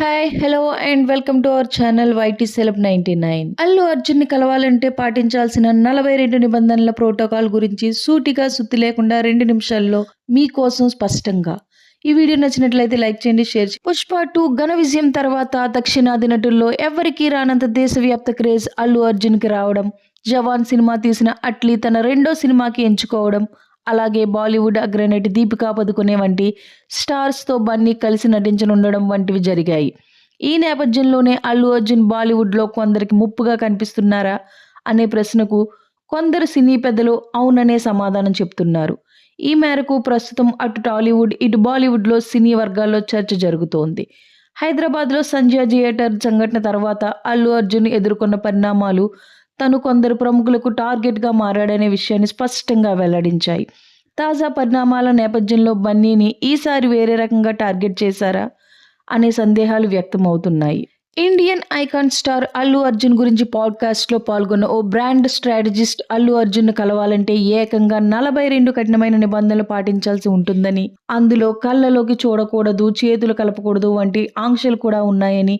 Hi hello and welcome to our channel YT celeb 99. Allu Arjun ని కలవాలంటే పాటించాల్సిన 42 నిబంధనల ప్రోటోకాల్ గురించి సూటిగా సుత్తి లేకుండా 2 నిమిషాల్లో మీకోసం స్పష్టంగా. ఈ వీడియో నచ్చినట్లయితే లైక్ చేయండి, షేర్ చేయండి. పుష్ప 2 ఘన విజయం తర్వాత దక్షిణాది నటుల్లో ఎవరికీ రానంత దేశవ్యాప్త క్రేజ్ అల్లు అర్జున్ కి రావడం, జవాన్ సినిమా తీసిన అట్లీ తన రెండో సినిమాకి ఎంచుకోవడం, అలాగే బాలీవుడ్ అగ్రనటి దీపికా పదుకొనే వంటి స్టార్స్తో బన్నీ కలిసి నటించనుండడం వంటివి జరిగాయి. ఈ నేపథ్యంలోనే అల్లు అర్జున్ బాలీవుడ్లో కొందరికి ముప్పుగా కనిపిస్తున్నారా అనే ప్రశ్నకు కొందరు సినీ పెద్దలు అవుననే సమాధానం చెప్తున్నారు. ఈ మేరకు ప్రస్తుతం అటు టాలీవుడ్ ఇటు బాలీవుడ్లో సినీ వర్గాల్లో చర్చ జరుగుతోంది. హైదరాబాద్లో సంజయ్ థియేటర్ సంఘటన తర్వాత అల్లు అర్జున్ ఎదుర్కొన్న పరిణామాలు తను కొందరు ప్రముఖులకు టార్గెట్గా మారాడనే విషయాన్ని స్పష్టంగా వెల్లడించాయి. తాజా పరిణామాల నేపథ్యంలో బన్నీని ఈసారి వేరే రకంగా టార్గెట్ చేశారా అనే సందేహాలు వ్యక్తమవుతున్నాయి. Indian icon star Allu Arjun గురించి పాడ్కాస్ట్లో పాల్గొన్న ఓ బ్రాండ్ స్ట్రాటజిస్ట్ అల్లు అర్జున్ను కలవాలంటే ఏకంగా 42 కఠినమైన నిబంధనలు పాటించాల్సి ఉంటుందని, అందులో కళ్ళలోకి చూడకూడదు, చేతులు కలపకూడదు వంటి ఆంక్షలు కూడా ఉన్నాయని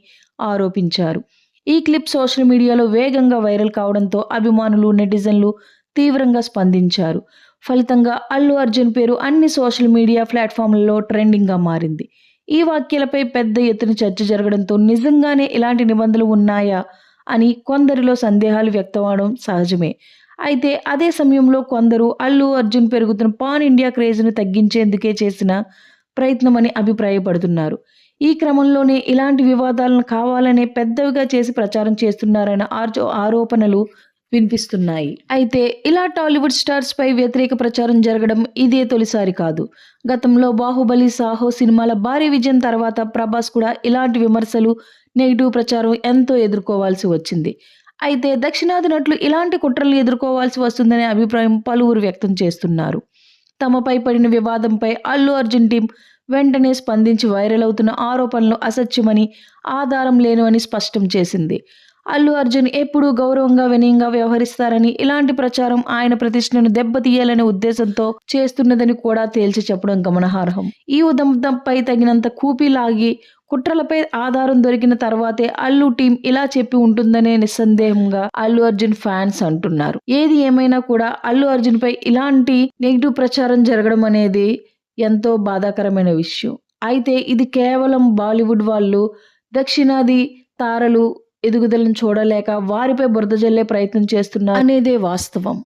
ఆరోపించారు. ఈ క్లిప్ సోషల్ మీడియాలో వేగంగా వైరల్ కావడంతో అభిమానులు, నెటిజన్లు తీవ్రంగా స్పందించారు. ఫలితంగా అల్లు అర్జున్ పేరు అన్ని సోషల్ మీడియా ప్లాట్ఫామ్లలో ట్రెండింగ్గా మారింది. ఈ వ్యాఖ్యలపై పెద్ద ఎత్తున చర్చ జరగడంతో నిజంగానే ఇలాంటి నిబంధనలు ఉన్నాయా అని కొందరిలో సందేహాలు వ్యక్తమవడం సహజమే. అయితే అదే సమయంలో కొందరు అల్లు అర్జున్ పెరుగుతున్న పాన్ ఇండియా క్రేజ్ను తగ్గించేందుకే చేసిన ప్రయత్నమని అభిప్రాయపడుతున్నారు. ఈ క్రమంలోనే ఇలాంటి వివాదాలను కావాలనే పెద్దవిగా చేసి ప్రచారం చేస్తున్నారన్న ఆరోపణలు వినిపిస్తున్నాయి. అయితే ఇలా టాలీవుడ్ స్టార్స్ పై వ్యతిరేక ప్రచారం జరగడం ఇదే తొలిసారి కాదు. గతంలో బాహుబలి, సాహో సినిమాల భారీ విజయం తర్వాత ప్రభాస్ కూడా ఇలాంటి విమర్శలు, నెగిటివ్ ప్రచారం ఎంతో ఎదుర్కోవాల్సి వచ్చింది. అయితే దక్షిణాది నటులు ఇలాంటి కుట్రలు ఎదుర్కోవాల్సి వస్తుందనే అభిప్రాయం పలువురు వ్యక్తం చేస్తున్నారు. తమపై పడిన వివాదంపై అల్లు అర్జున్ టీం వెంటనే స్పందించి వైరల్ అవుతున్న ఆరోపణలు అసత్యమని, ఆధారం లేనివని స్పష్టం చేసింది. అల్లు అర్జున్ ఎప్పుడూ గౌరవంగా, వినయంగా వ్యవహరిస్తారని, ఇలాంటి ప్రచారం ఆయన ప్రతిష్టను దెబ్బతీయాలనే ఉద్దేశంతో చేస్తున్నదని కూడా తేల్చి చెప్పడం గమనార్హం. ఈ ఉదంతంపై తగినంత కూపీ లాగి కుట్రలపై ఆధారం దొరికిన తర్వాతే అల్లు టీం ఇలా చెప్పి ఉంటుందనే నిస్సందేహంగా అల్లు అర్జున్ ఫ్యాన్స్ అంటున్నారు. ఏది ఏమైనా కూడా అల్లు అర్జున్ పై ఇలాంటి నెగిటివ్ ప్రచారం జరగడం అనేది ఎంతో బాధాకరమైన విషయం. అయితే ఇది కేవలం బాలీవుడ్ వాళ్ళు దక్షిణాది తారలు ఎదుగుదలను చూడలేక వారిపై బురద జల్లే ప్రయత్నం చేస్తున్నారు అనేదే వాస్తవం.